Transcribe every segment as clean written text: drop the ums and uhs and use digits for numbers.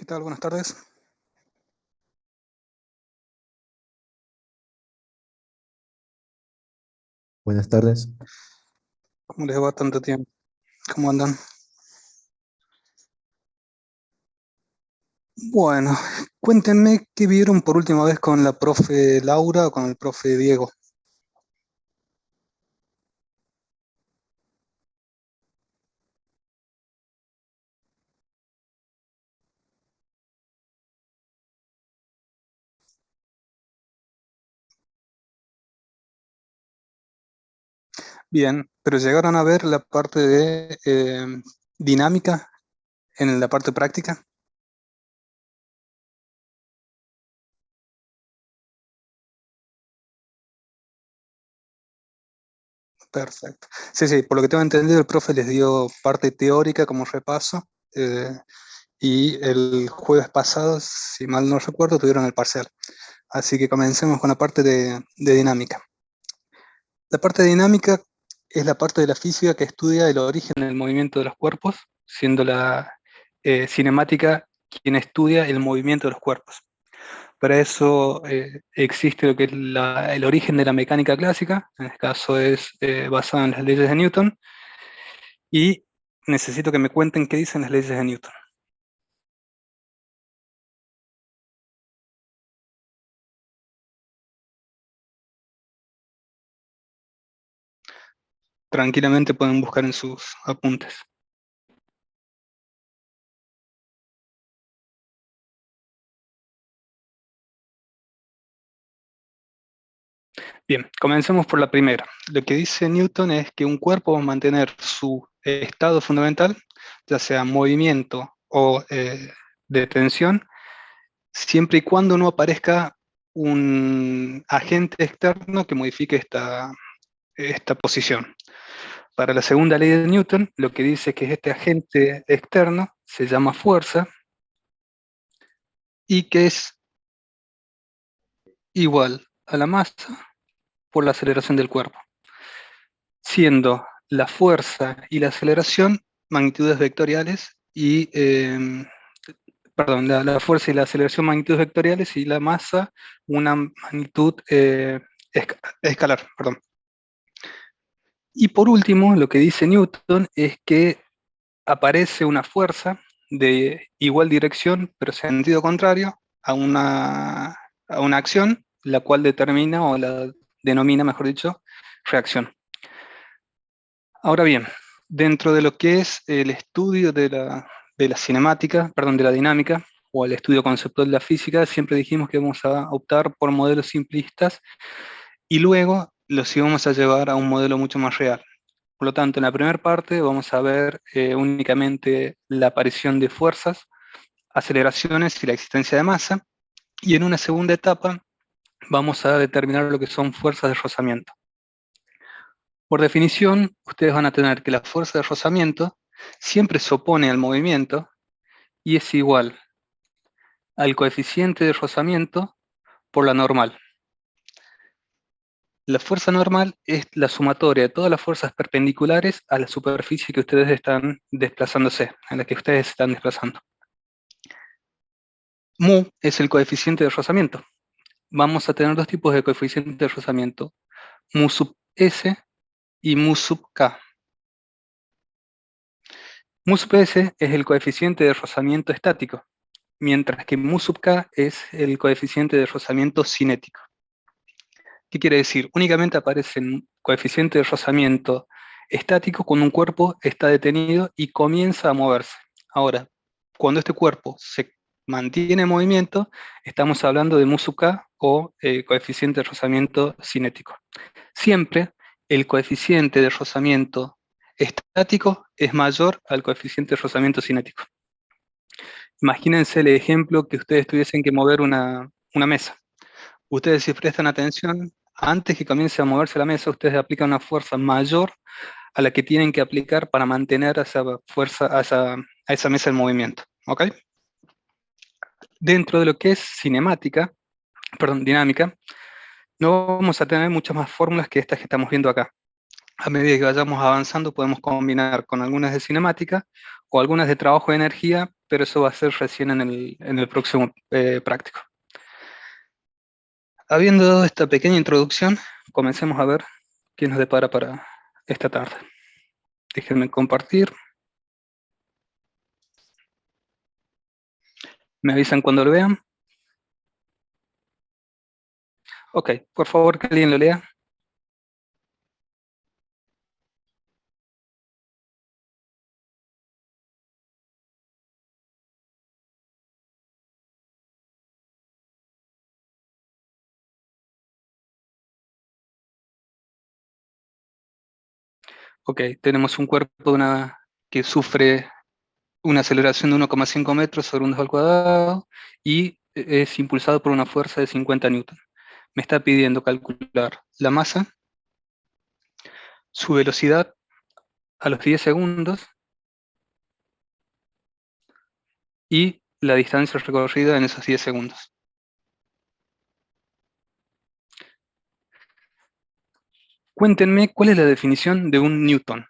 ¿Qué tal? Buenas tardes. Buenas tardes. ¿Cómo les va tanto tiempo? ¿Cómo andan? Bueno, cuéntenme qué vieron por última vez con la profe Laura o con el profe Diego. Bien, pero llegaron a ver la parte de dinámica en la parte práctica. Perfecto. Sí, sí, por lo que tengo entendido, el profe les dio parte teórica como repaso y el jueves pasado, si mal no recuerdo, tuvieron el parcial. Así que comencemos con la parte de dinámica. La parte dinámica es la parte de la física que estudia el origen del movimiento de los cuerpos, siendo la cinemática quien estudia el movimiento de los cuerpos. Para eso existe lo que es el origen de la mecánica clásica, en este caso es basado en las leyes de Newton, y necesito que me cuenten qué dicen las leyes de Newton. Tranquilamente pueden buscar en sus apuntes. Bien, comencemos por la primera. Lo que dice Newton es que un cuerpo va a mantener su estado fundamental, ya sea movimiento o de tensión, siempre y cuando no aparezca un agente externo que modifique esta posición. Para la segunda ley de Newton, lo que dice es que este agente externo se llama fuerza y que es igual a la masa por la aceleración del cuerpo, siendo la fuerza y la aceleración magnitudes vectoriales y, perdón, la fuerza y la aceleración magnitudes vectoriales y la masa una magnitud escalar, perdón. Y por último, lo que dice Newton es que aparece una fuerza de igual dirección, pero sentido contrario, a una acción, la cual determina o la denomina, mejor dicho, reacción. Ahora bien, dentro de lo que es el estudio de la cinemática, perdón, de la dinámica, o el estudio conceptual de la física, siempre dijimos que vamos a optar por modelos simplistas y luego los íbamos a llevar a un modelo mucho más real. Por lo tanto, en la primera parte vamos a ver únicamente la aparición de fuerzas, aceleraciones y la existencia de masa, y en una segunda etapa vamos a determinar lo que son fuerzas de rozamiento. Por definición, ustedes van a tener que la fuerza de rozamiento siempre se opone al movimiento y es igual al coeficiente de rozamiento por la normal. La fuerza normal es la sumatoria de todas las fuerzas perpendiculares a la superficie que ustedes están desplazándose, en la que ustedes están desplazando. Mu es el coeficiente de rozamiento. Vamos a tener dos tipos de coeficiente de rozamiento, mu sub s y mu sub k. Mu sub s es el coeficiente de rozamiento estático, mientras que mu sub k es el coeficiente de rozamiento cinético. ¿Qué quiere decir? Únicamente aparecen coeficiente de rozamiento estático cuando un cuerpo está detenido y comienza a moverse. Ahora, cuando este cuerpo se mantiene en movimiento, estamos hablando de mu sub k o coeficiente de rozamiento cinético. Siempre el coeficiente de rozamiento estático es mayor al coeficiente de rozamiento cinético. Imagínense el ejemplo que ustedes tuviesen que mover una mesa. Ustedes, si prestan atención, antes que comience a moverse la mesa, ustedes aplican una fuerza mayor a la que tienen que aplicar para mantener esa fuerza, a esa mesa en movimiento. ¿Ok? Dentro de lo que es cinemática, perdón, dinámica, no vamos a tener muchas más fórmulas que estas que estamos viendo acá. A medida que vayamos avanzando, podemos combinar con algunas de cinemática o algunas de trabajo de energía, pero eso va a ser recién en el próximo práctico. Habiendo dado esta pequeña introducción, comencemos a ver qué nos depara para esta tarde. Déjenme compartir. Me avisan cuando lo vean. Ok, por favor que alguien lo lea. Ok, tenemos un cuerpo que sufre una aceleración de 1,5 metros sobre un 2 al cuadrado y es impulsado por una fuerza de 50 newton. Me está pidiendo calcular la masa, su velocidad a los 10 segundos y la distancia recorrida en esos 10 segundos. Cuéntenme cuál es la definición de un newton.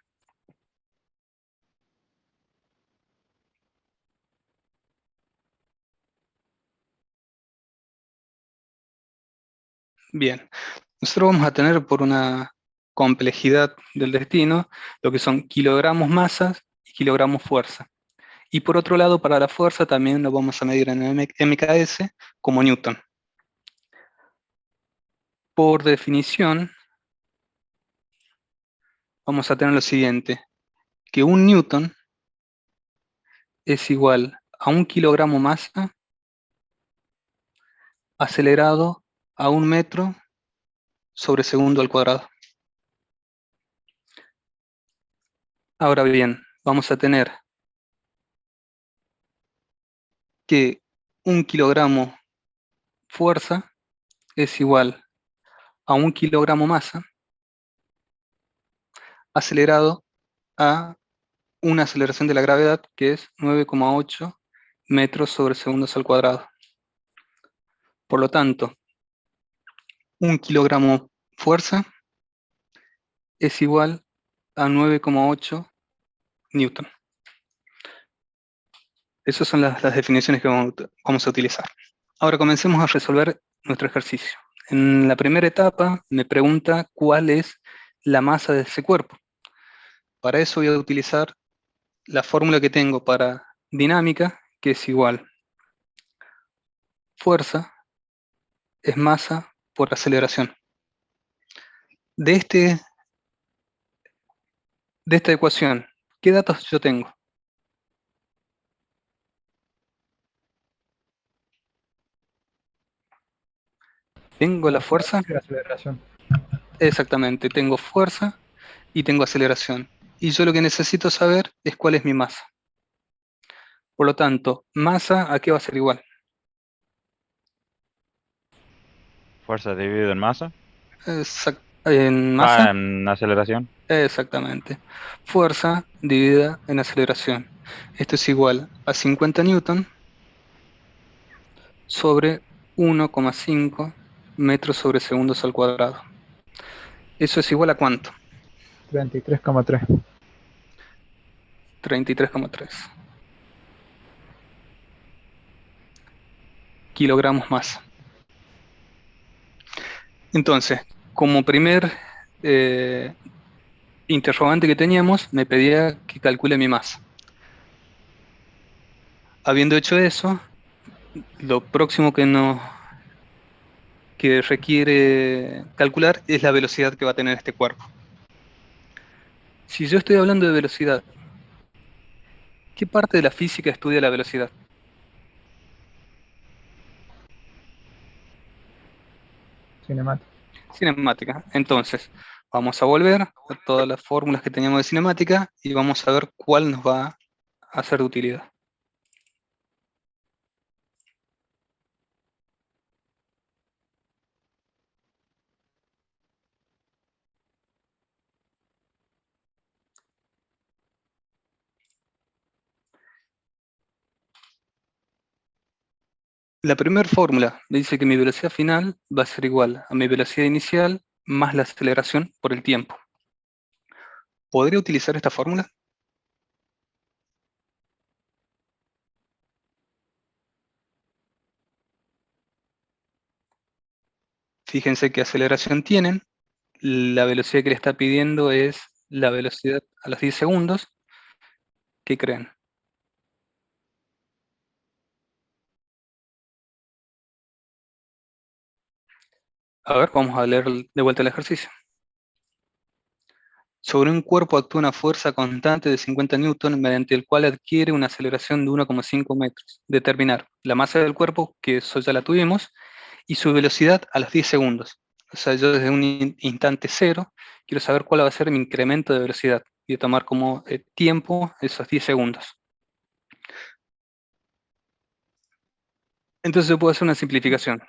Bien, nosotros vamos a tener por una complejidad del destino lo que son kilogramos masas y kilogramos fuerza. Y por otro lado, para la fuerza también lo vamos a medir en MKS como newton. Por definición, vamos a tener lo siguiente, que un newton es igual a un kilogramo masa acelerado a un metro sobre segundo al cuadrado. Ahora bien, vamos a tener que un kilogramo fuerza es igual a un kilogramo masa acelerado a una aceleración de la gravedad que es 9,8 metros sobre segundos al cuadrado. Por lo tanto, un kilogramo fuerza es igual a 9,8 newton. Esas son las definiciones que vamos a utilizar. Ahora comencemos a resolver nuestro ejercicio. En la primera etapa me pregunta cuál es la masa de ese cuerpo. Para eso voy a utilizar la fórmula que tengo para dinámica, que es igual fuerza es masa por aceleración. De, este, de esta ecuación, ¿qué datos yo tengo? Tengo la La fuerza, fuerza y la aceleración. exactamente, tengo fuerza y tengo aceleración. Y yo lo que necesito saber es cuál es mi masa. Por lo tanto, masa, ¿a qué va a ser igual? Fuerza dividido en masa. En Ah, masa, en aceleración. exactamente. Fuerza dividida en aceleración. Esto es igual a 50 newton sobre 1,5 metros sobre segundos al cuadrado. ¿Eso es igual a cuánto? 33,3. 33,3 kilogramos masa. Entonces, como primer eh, interrogante que teníamos, me pedía que calcule mi masa. Habiendo hecho eso, lo próximo que requiere calcular es la velocidad que va a tener este cuerpo. Si yo estoy hablando de velocidad, ¿qué parte de la física estudia la velocidad? Cinemática. Cinemática. Entonces, vamos a volver a todas las fórmulas que teníamos de cinemática y vamos a ver cuál nos va a ser de utilidad. La primera fórmula me dice que mi velocidad final va a ser igual a mi velocidad inicial más la aceleración por el tiempo. ¿podría utilizar esta fórmula? Fíjense qué aceleración tienen. La velocidad que le está pidiendo es la velocidad a los 10 segundos. ¿Qué creen? A ver, vamos a leer de vuelta el ejercicio. Sobre un cuerpo actúa una fuerza constante de 50 newton mediante el cual adquiere una aceleración de 1,5 metros. Determinar la masa del cuerpo, que eso ya la tuvimos, y su velocidad a los 10 segundos. O sea, yo desde un instante cero quiero saber cuál va a ser mi incremento de velocidad y tomar como tiempo esos 10 segundos. Entonces yo puedo hacer una simplificación.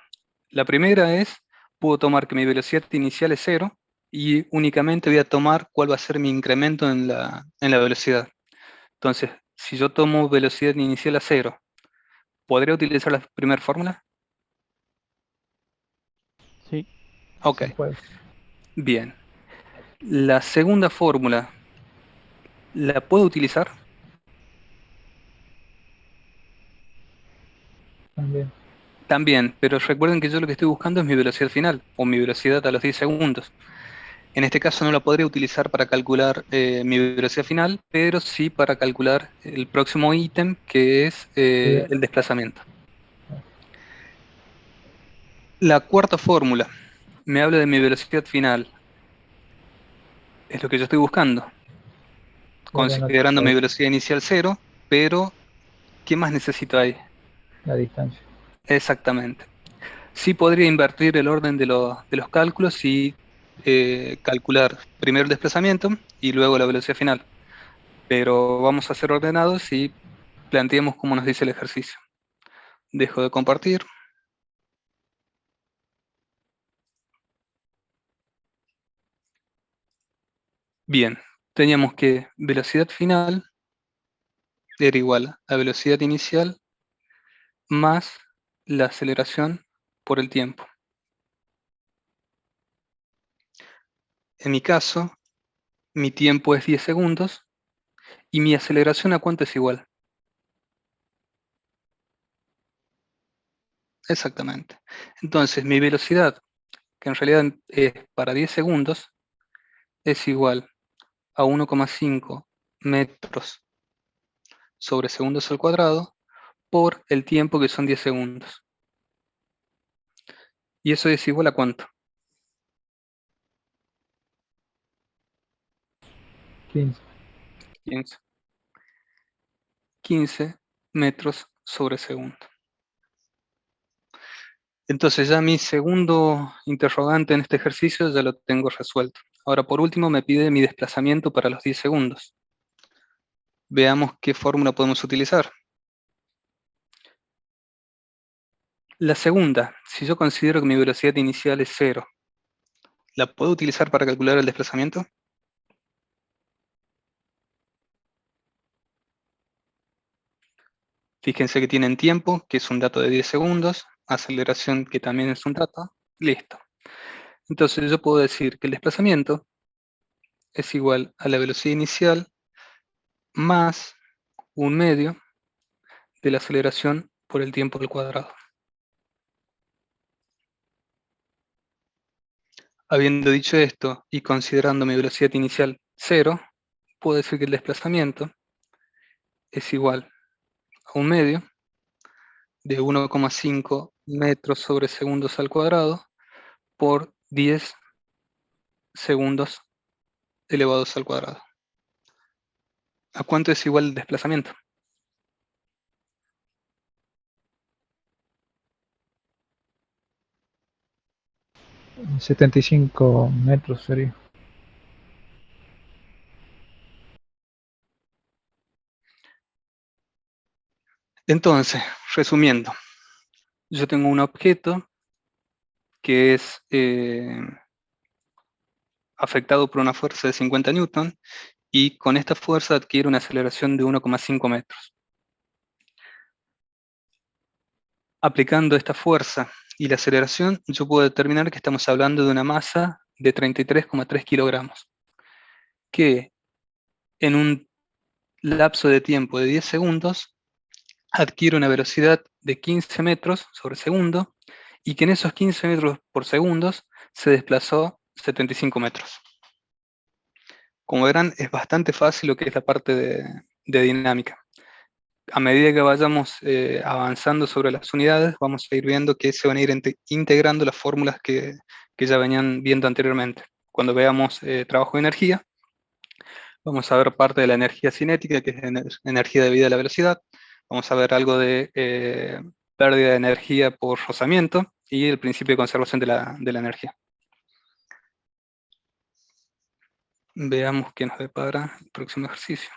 La primera es, puedo tomar que mi velocidad inicial es cero y únicamente voy a tomar cuál va a ser mi incremento en la velocidad. Entonces, si yo tomo velocidad inicial a cero, ¿podría utilizar la primera fórmula? Sí. Ok, Se puede. bien. La segunda fórmula, ¿la puedo utilizar? También. También, pero recuerden que yo lo que estoy buscando es mi velocidad final, o mi velocidad a los 10 segundos. En este caso no la podría utilizar para calcular mi velocidad final, pero sí para calcular el próximo ítem, que es Bien. el desplazamiento. La cuarta fórmula me habla de mi velocidad final. Es lo que yo estoy buscando, Pero no considerando mi tengo velocidad inicial cero, pero ¿qué más necesito ahí? la distancia. Exactamente. Sí podría invertir el orden de los cálculos y calcular primero el desplazamiento y luego la velocidad final. Pero vamos a ser ordenados y planteemos cómo nos dice el ejercicio. Dejo de compartir. Bien, teníamos que velocidad final era igual a velocidad inicial más la aceleración por el tiempo. En mi caso, mi tiempo es 10 segundos y mi aceleración ¿a cuánto es igual? Exactamente. Entonces, mi velocidad, que en realidad es para 10 segundos, es igual a 1,5 metros sobre segundos al cuadrado por el tiempo que son 10 segundos. ¿Y eso es igual a cuánto? 15. 15. 15 metros sobre segundo. Entonces ya mi segundo interrogante en este ejercicio ya lo tengo resuelto. Ahora por último me pide mi desplazamiento para los 10 segundos. Veamos qué fórmula podemos utilizar. La segunda, si yo considero que mi velocidad inicial es cero, ¿la puedo utilizar para calcular el desplazamiento? Fíjense que tienen tiempo, que es un dato de 10 segundos, aceleración, que también es un dato, listo. Entonces yo puedo decir que el desplazamiento es igual a la velocidad inicial más un medio de la aceleración por el tiempo al cuadrado. Habiendo dicho esto y considerando mi velocidad inicial cero, puedo decir que el desplazamiento es igual a un medio de 1,5 metros sobre segundos al cuadrado por 10 segundos elevados al cuadrado. ¿A cuánto es igual el desplazamiento? 75 metros sería. Entonces, resumiendo, yo tengo un objeto que es afectado por una fuerza de 50 newton y con esta fuerza adquiere una aceleración de 1,5 metros. Aplicando esta fuerza y la aceleración, yo puedo determinar que estamos hablando de una masa de 33,3 kilogramos, que en un lapso de tiempo de 10 segundos adquiere una velocidad de 15 metros sobre segundo y que en esos 15 metros por segundo se desplazó 75 metros. Como verán, es bastante fácil lo que es la parte de dinámica. A medida que vayamos avanzando sobre las unidades, vamos a ir viendo que se van a ir integrando las fórmulas que ya venían viendo anteriormente. Cuando veamos trabajo de energía, vamos a ver parte de la energía cinética, que es energía debida a la velocidad. Vamos a ver algo de pérdida de energía por rozamiento y el principio de conservación de la energía. Veamos qué nos depara el próximo ejercicio.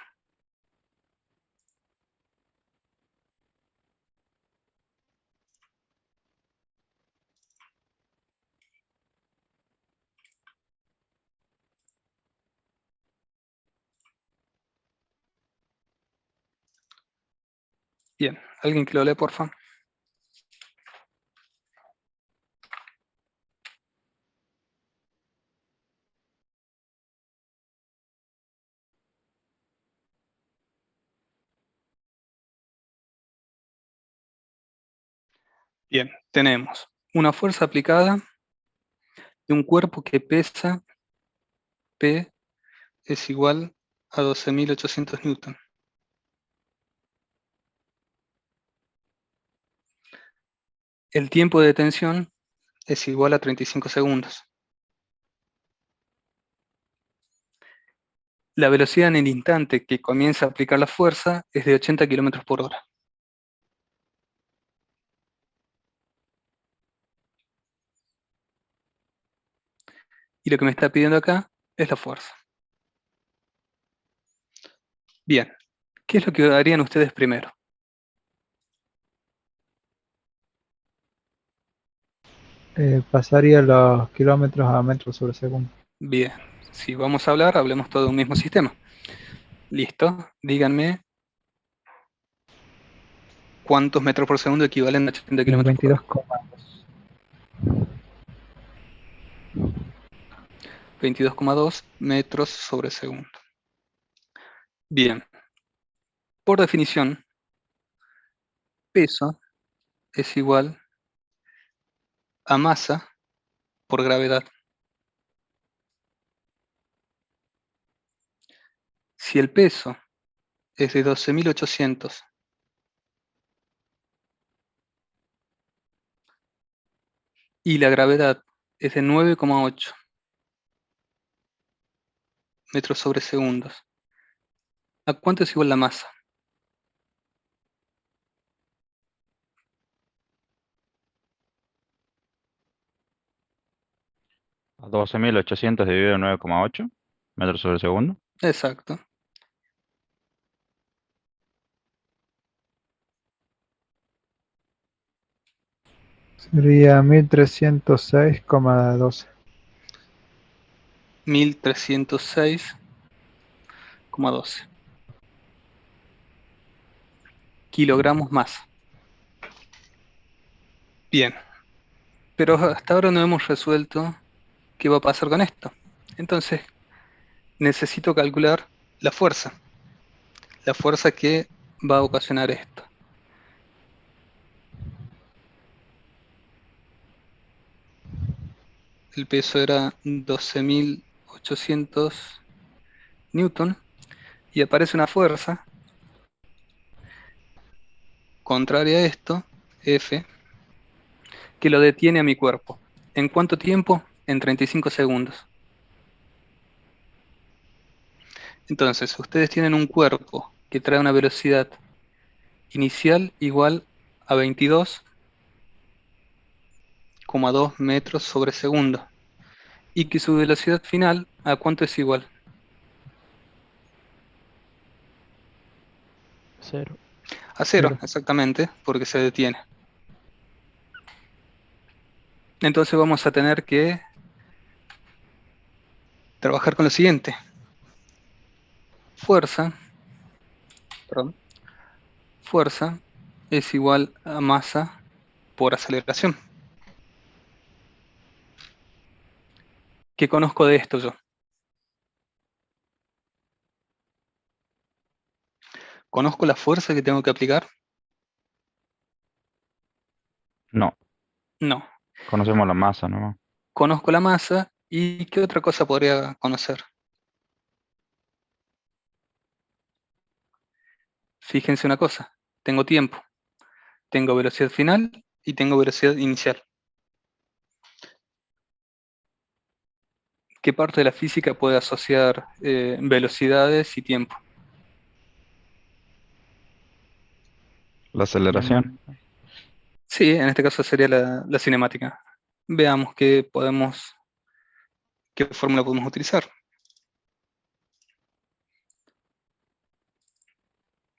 Bien, ¿alguien que lo lee, por favor? Bien, tenemos una fuerza aplicada de un cuerpo que pesa P es igual a 12.800 newton. El tiempo de detención es igual a 35 segundos. La velocidad en el instante que comienza a aplicar la fuerza es de 80 km por hora. Y lo que me está pidiendo acá es la fuerza. Bien, ¿qué es lo que harían ustedes primero? Pasaría los kilómetros a metros sobre segundo. Bien, si vamos a hablar, hablemos todo de un mismo sistema. Listo, díganme cuántos metros por segundo equivalen a 80 km por hora. 22,2. 22,2 metros sobre segundo. Bien, por definición, peso es igual a masa por gravedad. Si el peso es de 12.800 y la gravedad es de 9,8 metros sobre segundos, ¿a cuánto es igual la masa? A 12.800 dividido en 9,8 metros sobre segundo. Exacto. Sería 1306,12. 1.306,12 kilogramos masa. Bien, pero hasta ahora no hemos resuelto qué va a pasar con esto. Entonces, necesito calcular la fuerza que va a ocasionar esto. El peso era 12.800 newton y aparece una fuerza contraria a esto, F, que lo detiene a mi cuerpo. ¿En cuánto tiempo? En 35 segundos. Entonces, ustedes tienen un cuerpo que trae una velocidad inicial igual a 22,2 metros sobre segundo y que su velocidad final, ¿a cuánto es igual? 0. A cero, Cero. exactamente, porque se detiene. Entonces vamos a tener que trabajar con lo siguiente. Fuerza, perdón, fuerza es igual a masa por aceleración. ¿Qué conozco de esto yo? ¿Conozco la fuerza que tengo que aplicar? No, No. conocemos la masa, ¿no? Conozco la masa y ¿qué otra cosa podría conocer? Fíjense una cosa, tengo tiempo, tengo velocidad final y tengo velocidad inicial. ¿Qué parte de la física puede asociar velocidades y tiempo? La aceleración. Sí, en este caso sería la cinemática. Veamos qué fórmula podemos utilizar.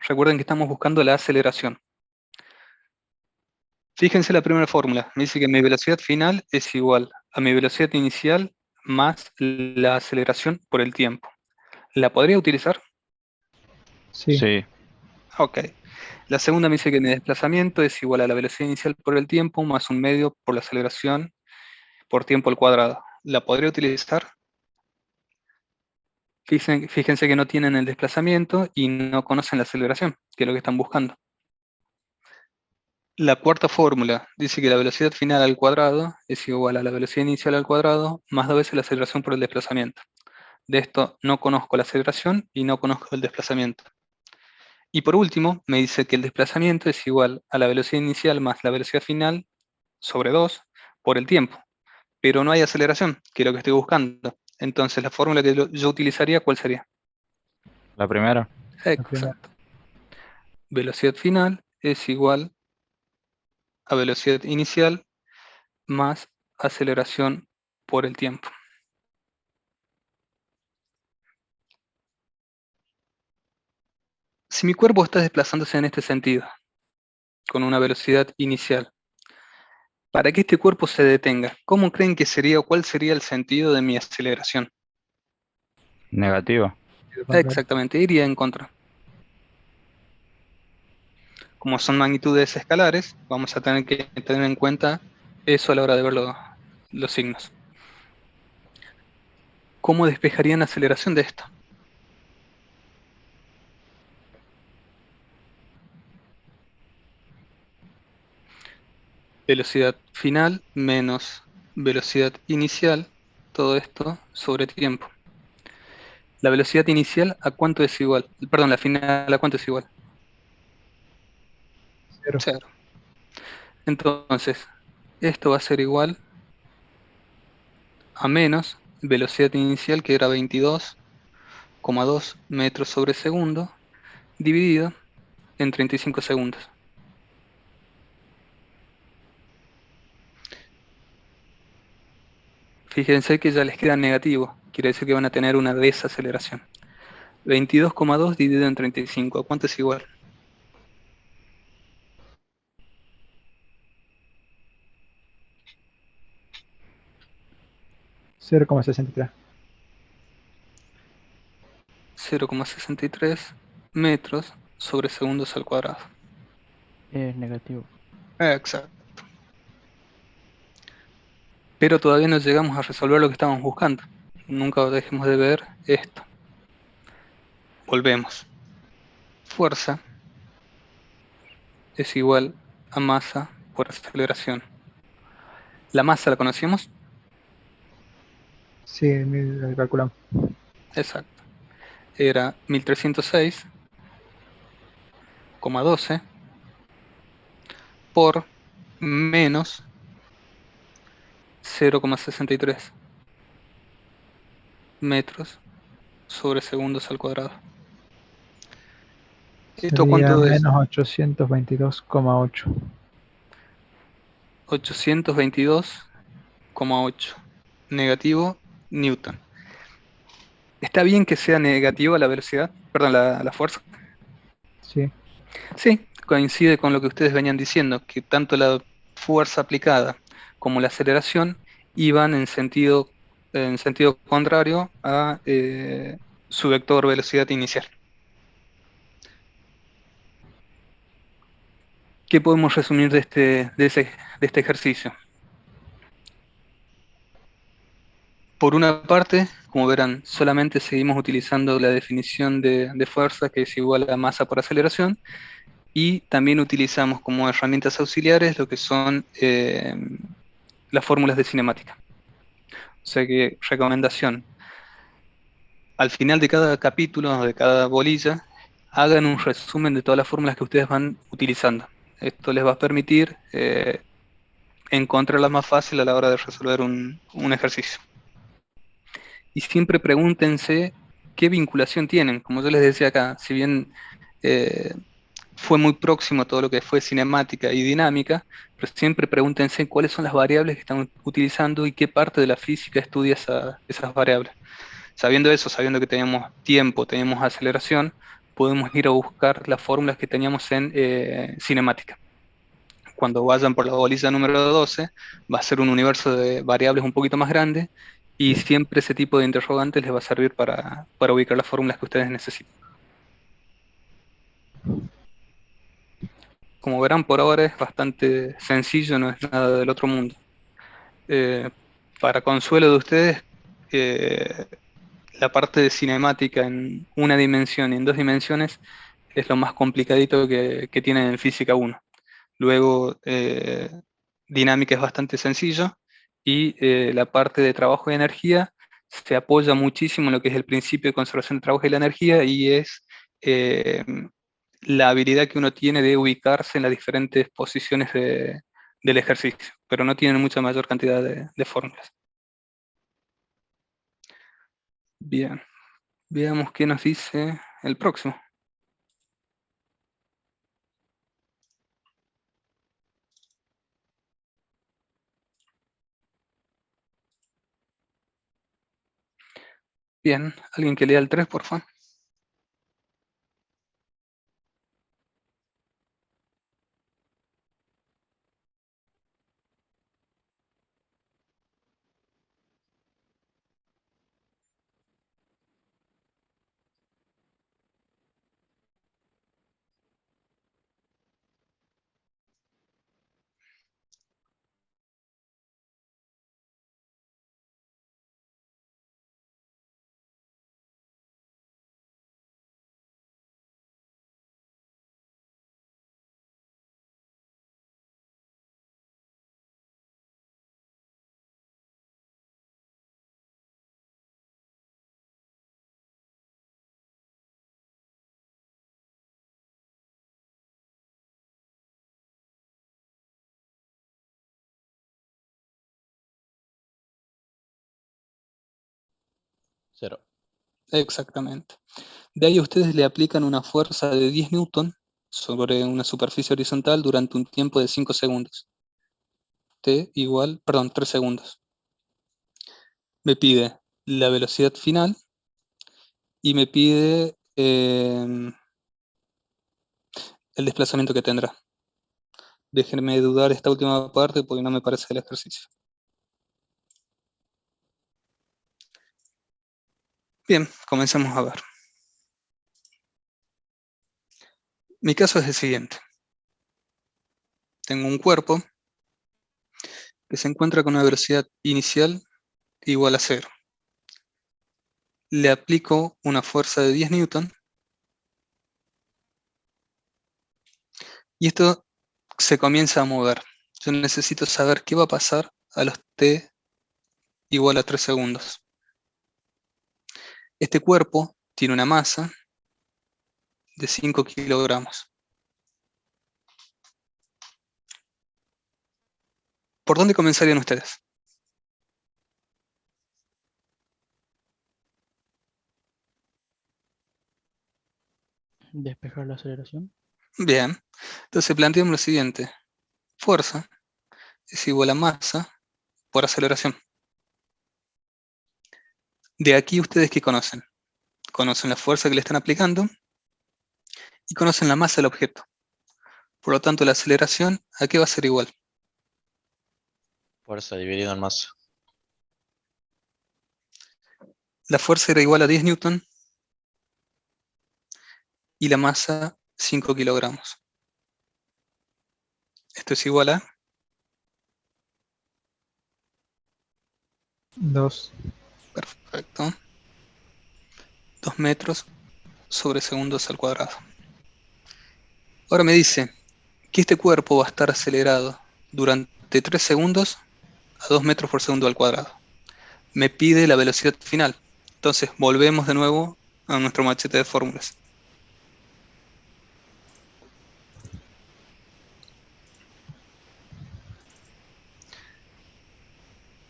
Recuerden que estamos buscando la aceleración. Fíjense la primera fórmula. Me dice que mi velocidad final es igual a mi velocidad inicial más la aceleración por el tiempo. ¿La podría utilizar? Sí. Sí, Ok. La segunda me dice que mi desplazamiento es igual a la velocidad inicial por el tiempo más un medio por la aceleración por tiempo al cuadrado. ¿La podría utilizar? Fíjense que no tienen el desplazamiento y no conocen la aceleración, que es lo que están buscando. La cuarta fórmula dice que la velocidad final al cuadrado es igual a la velocidad inicial al cuadrado más dos veces la aceleración por el desplazamiento. De esto no conozco la aceleración y no conozco el desplazamiento. Y por último, me dice que el desplazamiento es igual a la velocidad inicial más la velocidad final sobre 2 por el tiempo. Pero no hay aceleración, que es lo que estoy buscando. Entonces, la fórmula que yo utilizaría, ¿cuál sería? la primera. La primera. Exacto. Velocidad final es igual a velocidad inicial más aceleración por el tiempo. Si mi cuerpo está desplazándose en este sentido, con una velocidad inicial, para que este cuerpo se detenga, ¿cómo creen que sería o cuál sería el sentido de mi aceleración? Negativa. Lo contrario. Exactamente, iría en contra. Como son magnitudes escalares, vamos a tener que tener en cuenta eso a la hora de ver los signos. ¿Cómo despejarían la aceleración de esto? Velocidad final menos velocidad inicial, todo esto sobre tiempo. La velocidad inicial a cuánto es igual, perdón, la final a cuánto es igual, 0. 0. Entonces, esto va a ser igual a menos velocidad inicial que era 22,2 metros sobre segundo, dividido en 35 segundos. Fíjense que ya les queda negativo, quiere decir que van a tener una desaceleración. 22,2 dividido en 35, ¿a cuánto es igual? 0,63. 0,63 metros sobre segundos al cuadrado. Es negativo. Exacto. Pero todavía no llegamos a resolver lo que estamos buscando. Nunca dejemos de ver esto. Volvemos. Fuerza es igual a masa por aceleración. ¿La masa la conocemos? Sí, lo calculamos. Exacto. Era 1306,12 por menos 0,63 metros sobre segundos al cuadrado. ¿Esto Sería cuánto es? menos 822,8. 822,8. Negativo Newton. ¿Está bien que sea negativa la velocidad? Perdón, la fuerza. Sí. Sí, coincide con lo que ustedes venían diciendo, que tanto la fuerza aplicada como la aceleración iban en sentido contrario a su vector velocidad inicial. ¿Qué podemos resumir de este ejercicio? Por una parte, como verán, solamente seguimos utilizando la definición de fuerza, que es igual a masa por aceleración, y también utilizamos como herramientas auxiliares lo que son las fórmulas de cinemática. O sea que, recomendación, al final de cada capítulo, de cada bolilla, hagan un resumen de todas las fórmulas que ustedes van utilizando. Esto les va a permitir encontrarlas más fácil a la hora de resolver un ejercicio. Y siempre pregúntense qué vinculación tienen. Como yo les decía acá, si bien eh, fue muy próximo a todo lo que fue cinemática y dinámica, pero siempre pregúntense cuáles son las variables que están utilizando y qué parte de la física estudia esas variables. Sabiendo eso, sabiendo que teníamos tiempo, teníamos aceleración, podemos ir a buscar las fórmulas que teníamos en cinemática. Cuando vayan por la bolilla número 12, va a ser un universo de variables un poquito más grande y siempre ese tipo de interrogantes les va a servir para ubicar las fórmulas que ustedes necesitan. Como verán, por ahora es bastante sencillo, no es nada del otro mundo. Eh, para consuelo de ustedes, eh, la parte de cinemática en una dimensión y en dos dimensiones es lo más complicadito que tienen en Física 1. Luego, dinámica es bastante sencillo y la parte de trabajo y energía se apoya muchísimo en lo que es el principio de conservación de trabajo y la energía y es eh, la habilidad que uno tiene de ubicarse en las diferentes posiciones del ejercicio, pero no tienen mucha mayor cantidad de fórmulas. Bien, veamos qué nos dice el próximo. Bien, alguien que lea el 3, por favor. Cero. Exactamente. De ahí ustedes le aplican una fuerza de 10 newton sobre una superficie horizontal durante un tiempo de 5 segundos. T igual, perdón, 3 segundos. Me pide la velocidad final y me pide el desplazamiento que tendrá. Déjenme dudar esta última parte porque no me parece el ejercicio. Bien, comencemos a ver. Mi caso es el siguiente. Tengo un cuerpo que se encuentra con una velocidad inicial igual a 0. Le aplico una fuerza de 10 newton y esto se comienza a mover. Yo necesito saber qué va a pasar a los t igual a 3 segundos. Este cuerpo tiene una masa de 5 kilogramos. ¿Por dónde comenzarían ustedes? Despejar la aceleración. Bien, entonces planteamos lo siguiente. Fuerza es igual a masa por aceleración. De aquí ustedes ¿qué conocen? Conocen la fuerza que le están aplicando y conocen la masa del objeto. Por lo tanto, la aceleración, ¿a qué va a ser igual? Fuerza dividido en masa. La fuerza era igual a 10 newton y la masa 5 kilogramos. Esto es igual a 2. Perfecto. 2 metros sobre segundos al cuadrado. Ahora me dice que este cuerpo va a estar acelerado durante 3 segundos a 2 metros por segundo al cuadrado. Me pide la velocidad final. Entonces volvemos de nuevo a nuestro machete de fórmulas.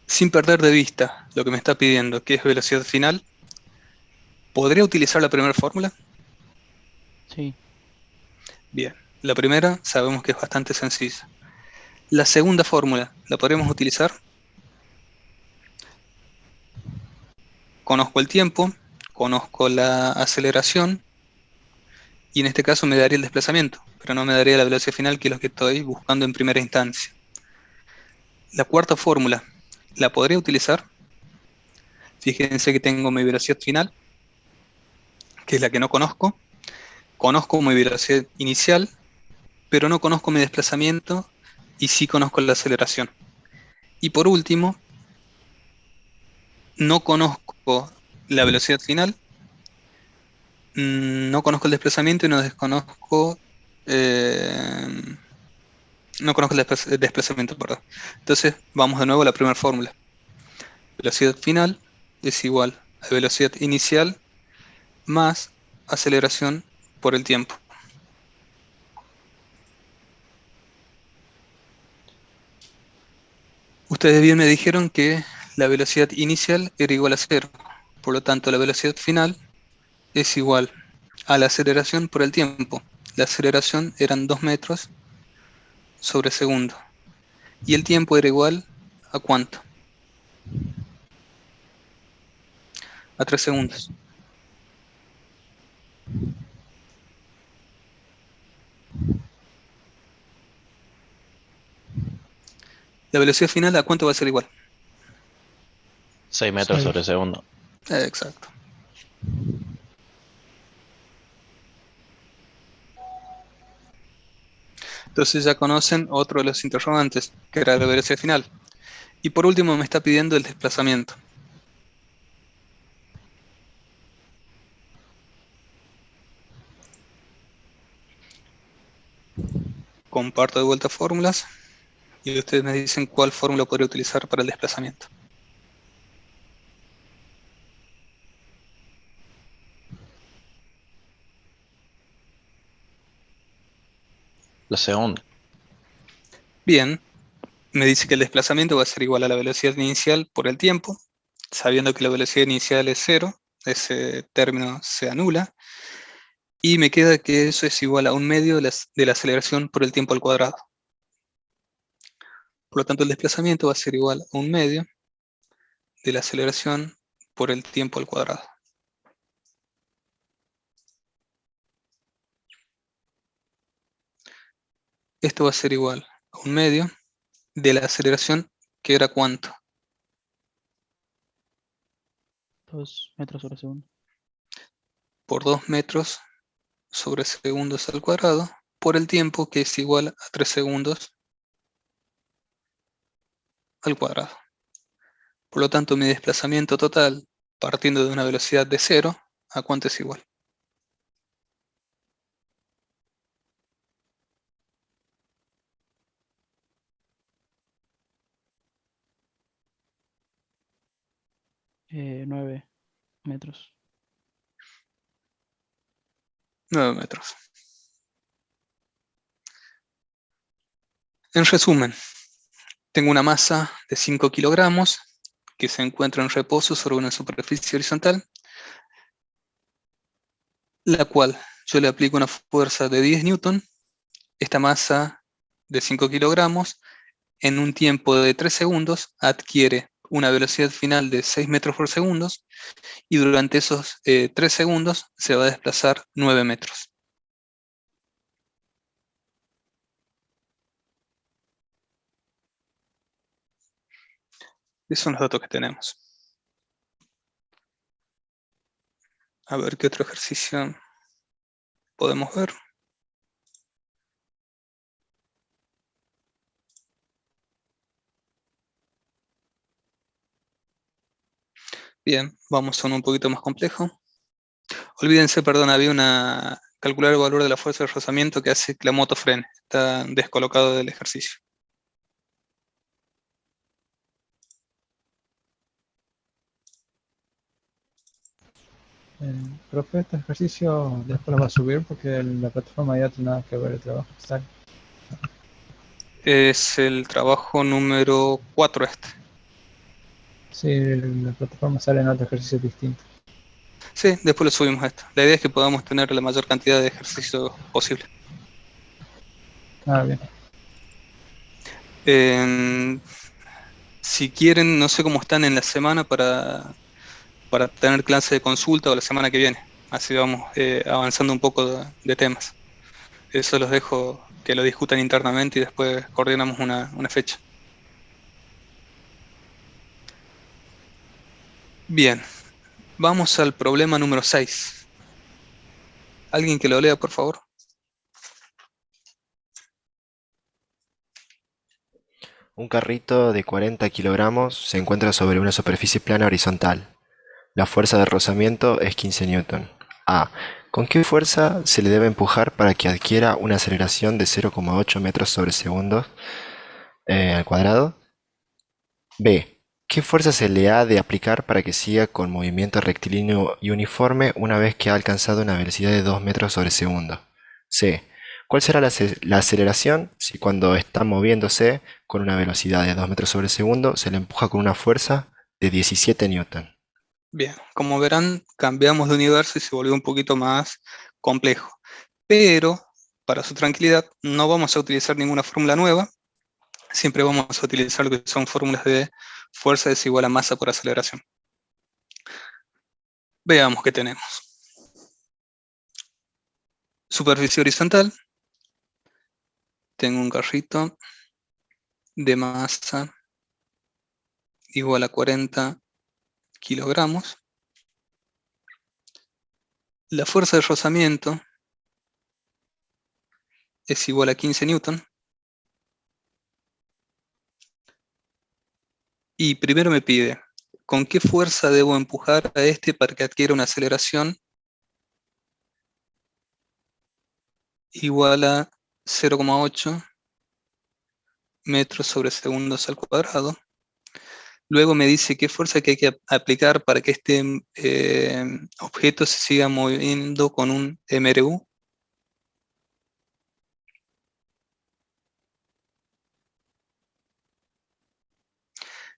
Sin perder de vista lo que me está pidiendo, que es velocidad final, ¿podría utilizar la primera fórmula? Sí. Bien, la primera sabemos que es bastante sencilla. La segunda fórmula, ¿la podremos utilizar? Conozco el tiempo, conozco la aceleración y en este caso me daría el desplazamiento, pero no me daría la velocidad final, que es lo que estoy buscando en primera instancia. La cuarta fórmula, ¿la podría utilizar? Fíjense que tengo mi velocidad final, que es la que no conozco. Conozco mi velocidad inicial, pero no conozco mi desplazamiento y sí conozco la aceleración. Y por último, no conozco la velocidad final, no conozco el desplazamiento y eh, no conozco el desplazamiento, perdón. Entonces, vamos de nuevo a la primera fórmula. Velocidad final es igual a velocidad inicial más aceleración por el tiempo. Ustedes bien me dijeron que la velocidad inicial era igual a cero. Por lo tanto, la velocidad final es igual a la aceleración por el tiempo. La aceleración eran 2 metros sobre segundo. Y el tiempo era igual a ¿cuánto? A 3 segundos. La velocidad final, ¿a cuánto va a ser igual? 6 metros 6. sobre segundo. Exacto. Entonces ya conocen otro de los interrogantes, que era la velocidad final. Y por último me está pidiendo el desplazamiento. Comparto de vuelta fórmulas y ustedes me dicen cuál fórmula podría utilizar para el desplazamiento. La segunda. Bien, me dice que el desplazamiento va a ser igual a la velocidad inicial por el tiempo, sabiendo que la velocidad inicial es cero, ese término se anula, y me queda que eso es igual a un medio de la aceleración por el tiempo al cuadrado. Por lo tanto, el desplazamiento va a ser igual a un medio de la aceleración por el tiempo al cuadrado. Esto va a ser igual a un medio de la aceleración, que era ¿cuánto? 2 metros sobre segundo. Por 2 metros sobre segundos al cuadrado, por el tiempo, que es igual a 3 segundos al cuadrado. Por lo tanto, mi desplazamiento total, partiendo de una velocidad de 0, ¿a cuánto es igual? 9 metros. 9 metros. En resumen, tengo una masa de 5 kilogramos que se encuentra en reposo sobre una superficie horizontal, la cual yo le aplico una fuerza de 10 newton. Esta masa de 5 kilogramos en un tiempo de 3 segundos adquiere una velocidad final de 6 metros por segundo y durante esos 3 segundos se va a desplazar 9 metros. Esos son los datos que tenemos. A ver qué otro ejercicio podemos ver. Bien, vamos a uno un poquito más complejo. Olvídense, perdón, había calcular el valor de la fuerza de rozamiento que hace que la moto frene. Está descolocado del ejercicio. Profe, este ejercicio después lo va a subir porque la plataforma ya tiene nada que ver el trabajo. Sale. Es el trabajo número 4 este. Sí, la plataforma sale en otro ejercicio distinto. Sí, después lo subimos a esto. La idea es que podamos tener la mayor cantidad de ejercicios posible. Ah, bien. Si quieren, no sé cómo están en la semana para tener clase de consulta o la semana que viene. Así vamos avanzando un poco de temas. Eso los dejo que lo discutan internamente y después coordinamos una fecha. Bien, vamos al problema número 6. ¿Alguien que lo lea, por favor? Un carrito de 40 kilogramos se encuentra sobre una superficie plana horizontal. La fuerza de rozamiento es 15 newton. A. ¿Con qué fuerza se le debe empujar para que adquiera una aceleración de 0,8 metros sobre segundo al cuadrado? B. ¿Qué fuerza se le ha de aplicar para que siga con movimiento rectilíneo y uniforme una vez que ha alcanzado una velocidad de 2 metros sobre segundo? C. ¿Cuál será la aceleración si cuando está moviéndose con una velocidad de 2 metros sobre segundo se le empuja con una fuerza de 17 newton? Bien, como verán, cambiamos de universo y se volvió un poquito más complejo. Pero, para su tranquilidad, no vamos a utilizar ninguna fórmula nueva. Siempre vamos a utilizar lo que son fórmulas de fuerza es igual a masa por aceleración. Veamos qué tenemos. Superficie horizontal. Tengo un carrito de masa igual a 40 kilogramos. La fuerza de rozamiento es igual a 15 newton. Y primero me pide, ¿con qué fuerza debo empujar a este para que adquiera una aceleración igual a 0,8 metros sobre segundos al cuadrado? Luego me dice qué fuerza que hay que aplicar para que este objeto se siga moviendo con un MRU.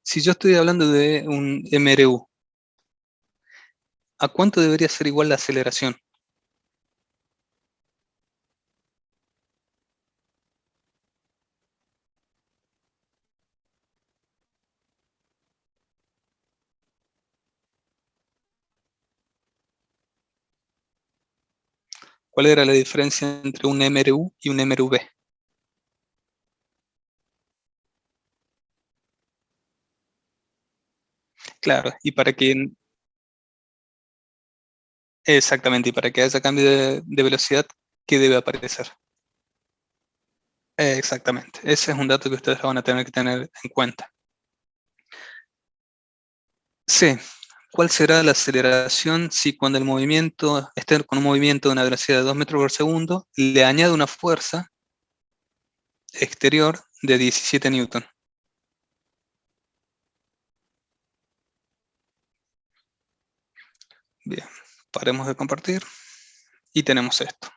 Si yo estoy hablando de un MRU, ¿a cuánto debería ser igual la aceleración? ¿Cuál era la diferencia entre un MRU y un MRV? Claro, y para que exactamente, y para que haya cambio de velocidad, ¿qué debe aparecer? Exactamente, ese es un dato que ustedes van a tener que tener en cuenta. C. ¿Cuál será la aceleración si cuando el movimiento esté con un movimiento de una velocidad de 2 metros por segundo, le añade una fuerza exterior de 17 newton? Bien, paremos de compartir y tenemos esto.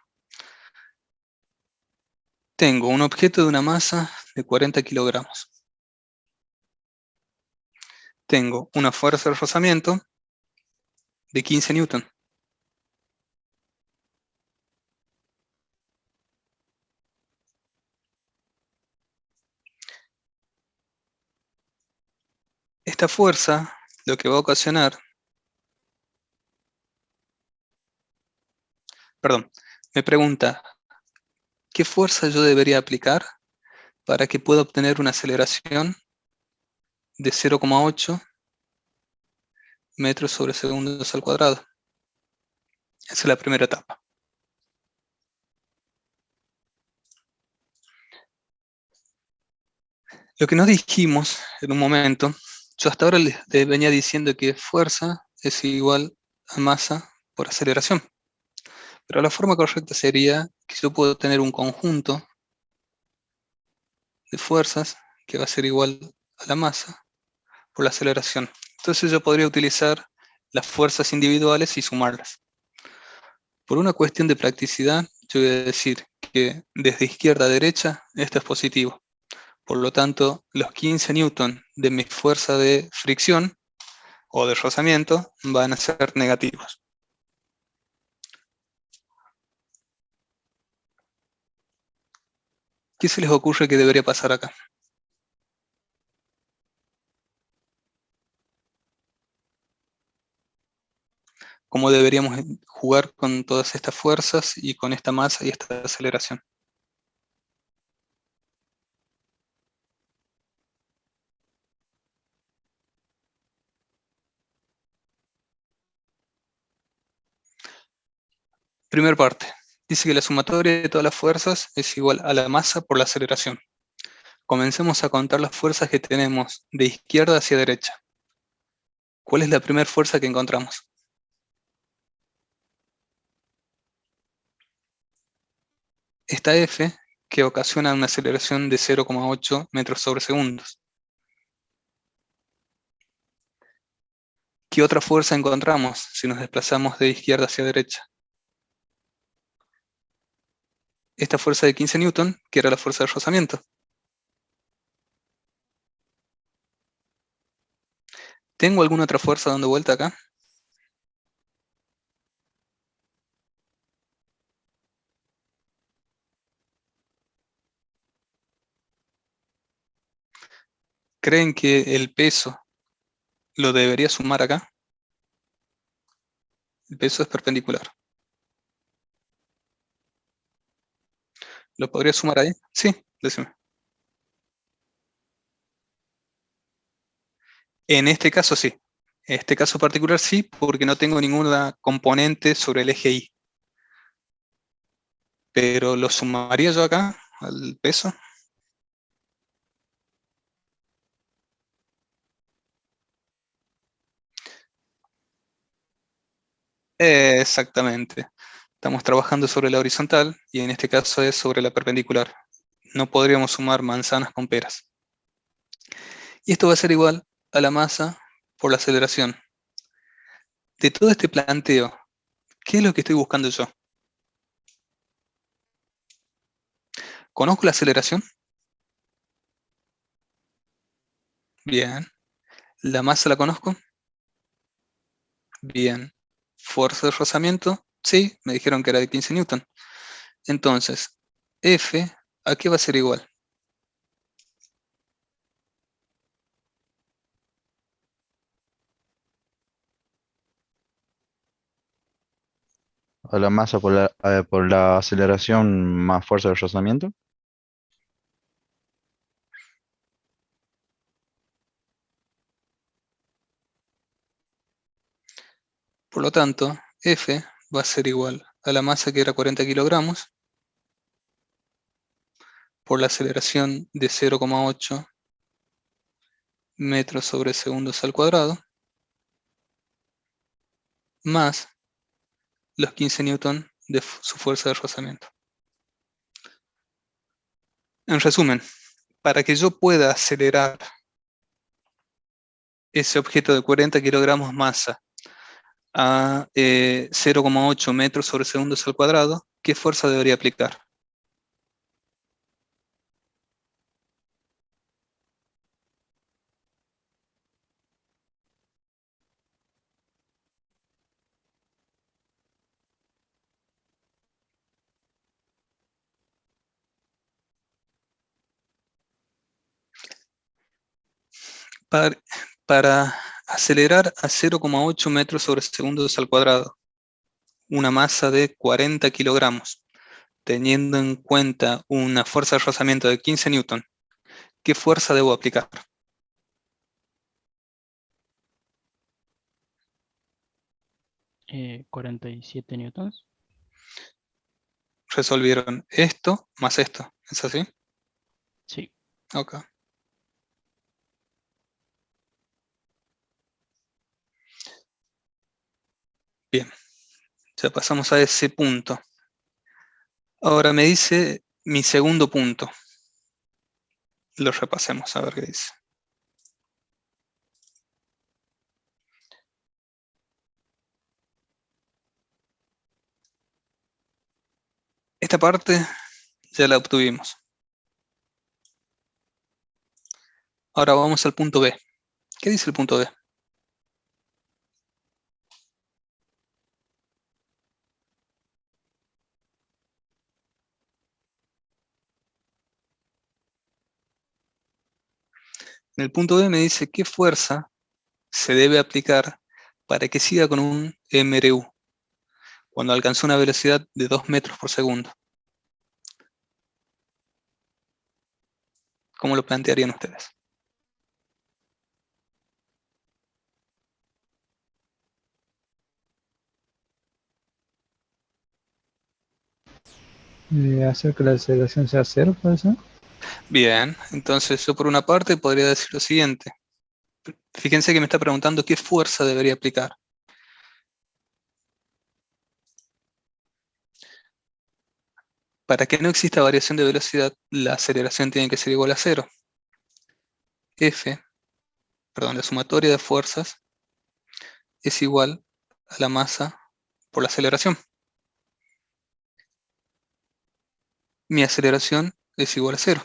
Tengo un objeto de una masa de 40 kilogramos. Tengo una fuerza de rozamiento de 15 newton. Esta fuerza lo que va a ocasionar, perdón, me pregunta, ¿qué fuerza yo debería aplicar para que pueda obtener una aceleración de 0,8 metros sobre segundos al cuadrado? Esa es la primera etapa. Lo que nos dijimos en un momento Yo hasta ahora les venía diciendo que fuerza es igual a masa por aceleración. Pero la forma correcta sería que yo puedo tener un conjunto de fuerzas que va a ser igual a la masa por la aceleración. Entonces yo podría utilizar las fuerzas individuales y sumarlas. Por una cuestión de practicidad, yo voy a decir que desde izquierda a derecha esto es positivo. Por lo tanto, los 15 newton de mi fuerza de fricción o de rozamiento van a ser negativos. ¿Qué se les ocurre que debería pasar acá? ¿Cómo deberíamos jugar con todas estas fuerzas y con esta masa y esta aceleración? Primera parte. Dice que la sumatoria de todas las fuerzas es igual a la masa por la aceleración. Comencemos a contar las fuerzas que tenemos de izquierda hacia derecha. ¿Cuál es la primera fuerza que encontramos? Esta F, que ocasiona una aceleración de 0,8 metros sobre segundos. ¿Qué otra fuerza encontramos si nos desplazamos de izquierda hacia derecha? Esta fuerza de 15 newton, que era la fuerza de rozamiento. ¿Tengo alguna otra fuerza dando vuelta acá? ¿Creen que el peso lo debería sumar acá? El peso es perpendicular. ¿Lo podría sumar ahí? Sí, decime. En este caso sí. En este caso particular sí, porque no tengo ninguna componente sobre el eje Y. Pero ¿lo sumaría yo acá al peso? Exactamente. Estamos trabajando sobre la horizontal y en este caso es sobre la perpendicular. No podríamos sumar manzanas con peras. Y esto va a ser igual a la masa por la aceleración. De todo este planteo, ¿qué es lo que estoy buscando yo? ¿Conozco la aceleración? Bien. ¿La masa la conozco? Bien. ¿Fuerza de rozamiento? Sí, me dijeron que era de 15 newton. Entonces, F, ¿a qué va a ser igual? A la masa por la aceleración más fuerza de rozamiento. Por lo tanto, F va a ser igual a la masa que era 40 kilogramos por la aceleración de 0,8 metros sobre segundos al cuadrado, más los 15 newton de su fuerza de rozamiento. En resumen, para que yo pueda acelerar ese objeto de 40 kilogramos masa a 0,8 metros sobre segundos al cuadrado, ¿qué fuerza debería aplicar? Para, para acelerar a 0,8 metros sobre segundos al cuadrado, una masa de 40 kilogramos, teniendo en cuenta una fuerza de rozamiento de 15 newton, ¿qué fuerza debo aplicar? Eh, 47 newtons. Resolvieron esto más esto, ¿es así? Sí. Ok. Bien, ya pasamos a ese punto. Ahora me dice mi segundo punto. Lo repasemos a ver qué dice. Esta parte ya la obtuvimos. Ahora vamos al punto B. ¿Qué dice el punto B? En el punto B me dice qué fuerza se debe aplicar para que siga con un MRU cuando alcanzó una velocidad de 2 metros por segundo. ¿Cómo lo plantearían ustedes? Hacer que la aceleración sea cero, ¿puede ser? Bien, entonces yo por una parte podría decir lo siguiente. Fíjense que me está preguntando qué fuerza debería aplicar. Para que no exista variación de velocidad, la aceleración tiene que ser igual a cero. La sumatoria de fuerzas es igual a la masa por la aceleración. Mi aceleración es igual a cero.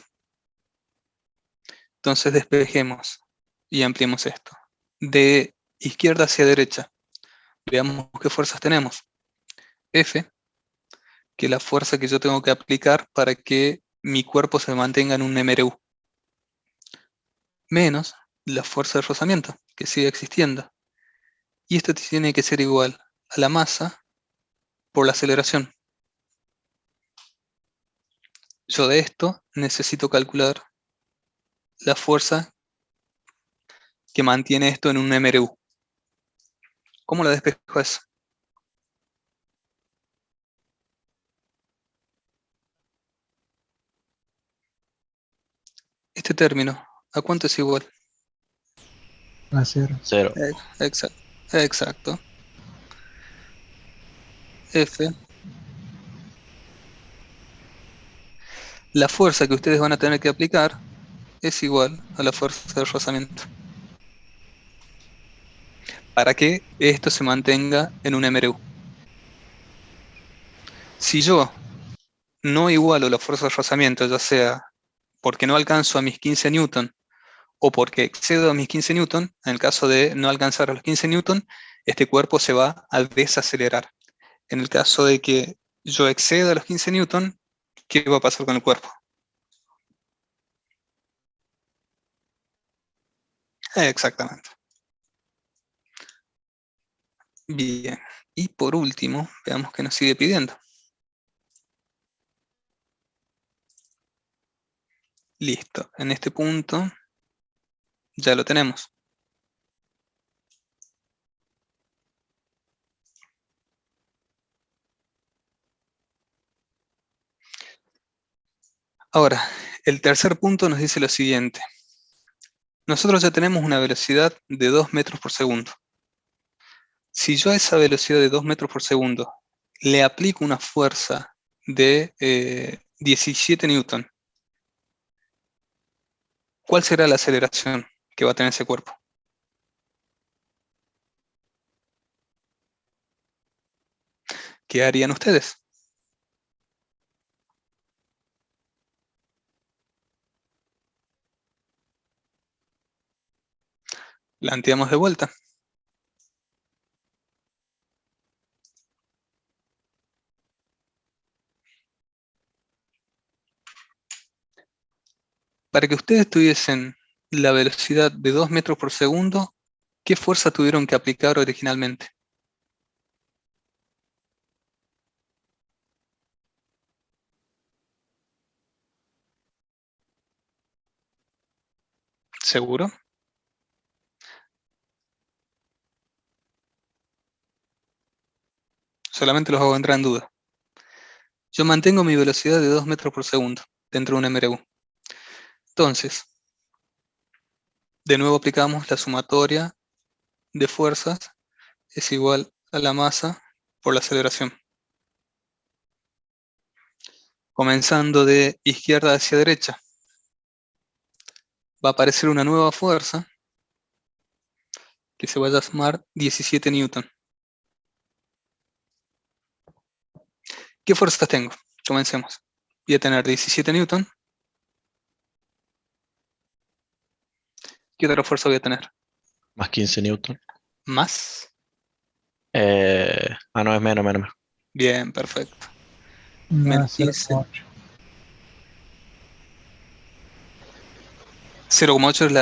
Entonces despejemos y ampliemos esto. De izquierda hacia derecha, veamos qué fuerzas tenemos. F, que es la fuerza que yo tengo que aplicar para que mi cuerpo se mantenga en un MRU, menos la fuerza de rozamiento, que sigue existiendo. Y esto tiene que ser igual a la masa por la aceleración. Yo de esto necesito calcular la fuerza que mantiene esto en un MRU. ¿Cómo la despejo eso? Este término, ¿a cuánto es igual? A cero. 0. Exacto. F. La fuerza que ustedes van a tener que aplicar es igual a la fuerza de rozamiento. Para que esto se mantenga en un MRU. Si yo no igualo la fuerza de rozamiento, ya sea porque no alcanzo a mis 15 newton o porque excedo a mis 15 newton, en el caso de no alcanzar a los 15 newton, este cuerpo se va a desacelerar. En el caso de que yo exceda a los 15 newton, ¿qué va a pasar con el cuerpo? Exactamente. Bien. Y por último, veamos qué nos sigue pidiendo. Listo. En este punto ya lo tenemos. Ahora, el tercer punto nos dice lo siguiente. Nosotros ya tenemos una velocidad de 2 metros por segundo. Si yo a esa velocidad de 2 metros por segundo le aplico una fuerza de 17 newton, ¿cuál será la aceleración que va a tener ese cuerpo? ¿Qué harían ustedes? Planteamos de vuelta. Para que ustedes tuviesen la velocidad de 2 metros por segundo, ¿qué fuerza tuvieron que aplicar originalmente? ¿Seguro? Solamente los hago entrar en duda. Yo mantengo mi velocidad de 2 metros por segundo dentro de un MRU. Entonces, de nuevo aplicamos la sumatoria de fuerzas es igual a la masa por la aceleración. Comenzando de izquierda hacia derecha, va a aparecer una nueva fuerza que se va a llamar 17 newton. ¿Qué fuerzas tengo? Comencemos. Voy a tener 17 newton. ¿Qué otra fuerza voy a tener? Más 15 newton. Más. No, es menos. Bien, perfecto. Menos Más 15. 0,8. 0,8 es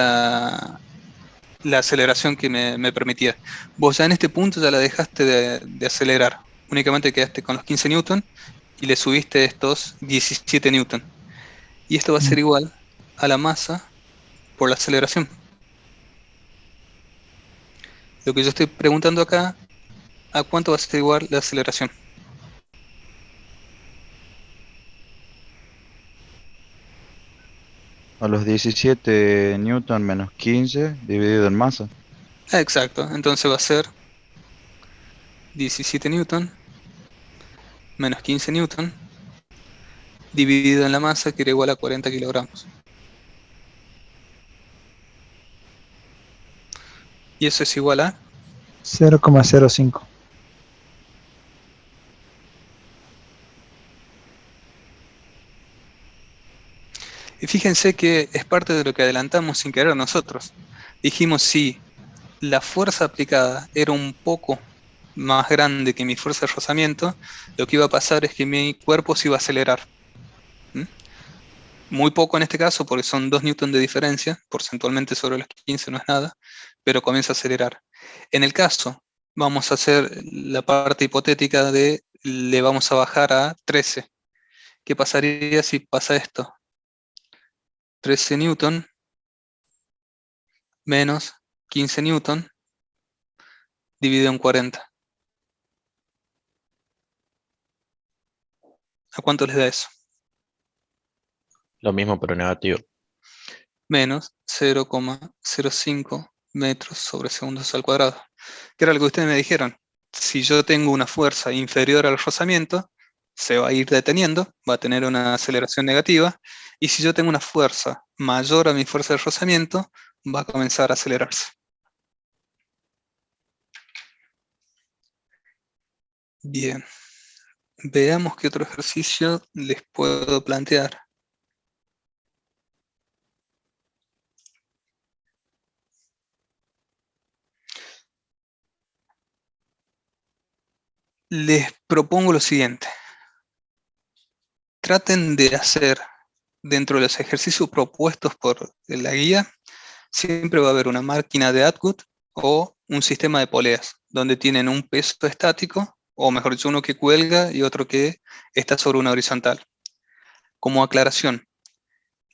la aceleración que me permitía. Vos ya en este punto ya la dejaste de acelerar. Únicamente quedaste con los 15 newton y le subiste estos 17 newton. Y esto va a ser igual a la masa por la aceleración. Lo que yo estoy preguntando acá, ¿a cuánto va a ser igual la aceleración? A los 17 newton menos 15 dividido en masa. Exacto, entonces va a ser 17 newton menos 15 newton dividido en la masa, que era igual a 40 kilogramos. Y eso es igual a 0,05. Y fíjense que es parte de lo que adelantamos sin querer nosotros. Dijimos, si la fuerza aplicada era un poco más grande que mi fuerza de rozamiento, lo que iba a pasar es que mi cuerpo se iba a acelerar. ¿Mm? Muy poco en este caso, porque son 2 newtons de diferencia, porcentualmente sobre los 15 no es nada, pero comienza a acelerar. En el caso, vamos a hacer la parte hipotética de le vamos a bajar a 13. ¿Qué pasaría si pasa esto? 13 newton menos 15 newton dividido en 40. ¿A cuánto les da eso? Lo mismo, pero negativo. Menos 0,05 metros sobre segundos al cuadrado. Que era lo que ustedes me dijeron. Si yo tengo una fuerza inferior al rozamiento, se va a ir deteniendo, va a tener una aceleración negativa. Y si yo tengo una fuerza mayor a mi fuerza de rozamiento, va a comenzar a acelerarse. Bien. Veamos qué otro ejercicio les puedo plantear. Les propongo lo siguiente. Traten de hacer, dentro de los ejercicios propuestos por la guía, siempre va a haber una máquina de Atwood o un sistema de poleas, donde tienen un peso estático, o mejor dicho, uno que cuelga y otro que está sobre una horizontal. Como aclaración,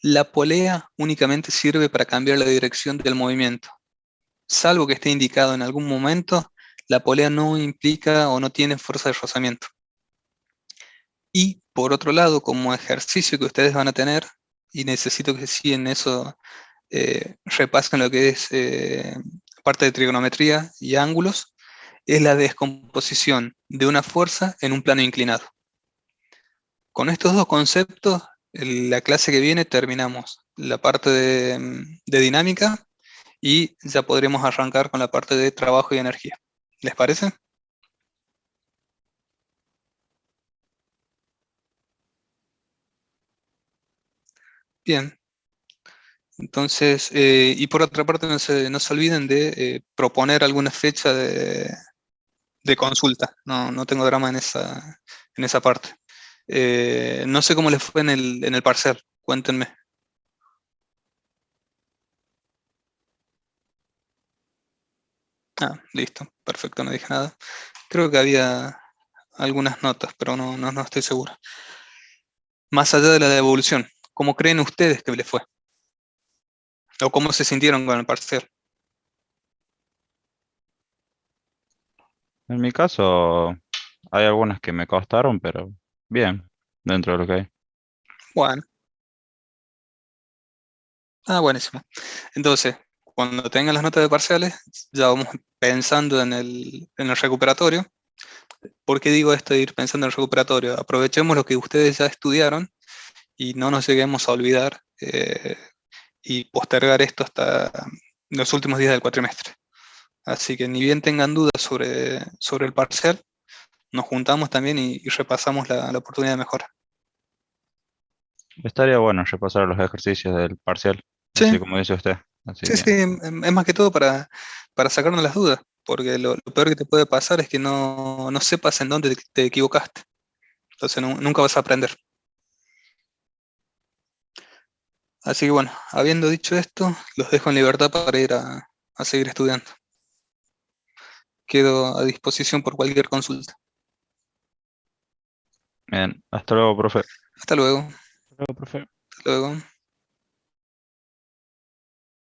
la polea únicamente sirve para cambiar la dirección del movimiento. Salvo que esté indicado en algún momento, la polea no implica o no tiene fuerza de rozamiento. Y por otro lado, como ejercicio que ustedes van a tener, y necesito que sí en eso repasen lo que es parte de trigonometría y ángulos, es la descomposición de una fuerza en un plano inclinado. Con estos dos conceptos, en la clase que viene terminamos la parte de dinámica y ya podremos arrancar con la parte de trabajo y energía. ¿Les parece? Bien. Entonces, y por otra parte, no se olviden de proponer alguna fecha de consulta. No tengo drama en esa parte. No sé cómo les fue en el parcial. Cuéntenme. Ah, listo. Perfecto, no dije nada. Creo que había algunas notas, pero no estoy seguro. Más allá de la devolución, ¿cómo creen ustedes que les fue? ¿O cómo se sintieron con el parcial? En mi caso, hay algunas que me costaron, pero bien, dentro de lo que hay. Bueno. Ah, buenísimo. Entonces, cuando tengan las notas de parciales, ya vamos pensando en el recuperatorio. ¿Por qué digo esto de ir pensando en el recuperatorio? Aprovechemos lo que ustedes ya estudiaron y no nos lleguemos a olvidar y postergar esto hasta los últimos días del cuatrimestre. Así que ni bien tengan dudas sobre el parcial, nos juntamos también y repasamos la oportunidad de mejora. Estaría bueno repasar los ejercicios del parcial, Sí, así como dice usted. Así sí, que, sí, es más que todo para sacarnos las dudas, porque lo peor que te puede pasar es que no sepas en dónde te equivocaste. Entonces nunca vas a aprender. Así que bueno, habiendo dicho esto, los dejo en libertad para ir a seguir estudiando. Quedo a disposición por cualquier consulta. bien, hasta luego, profe. Hasta luego. Luego, profe. Hasta luego.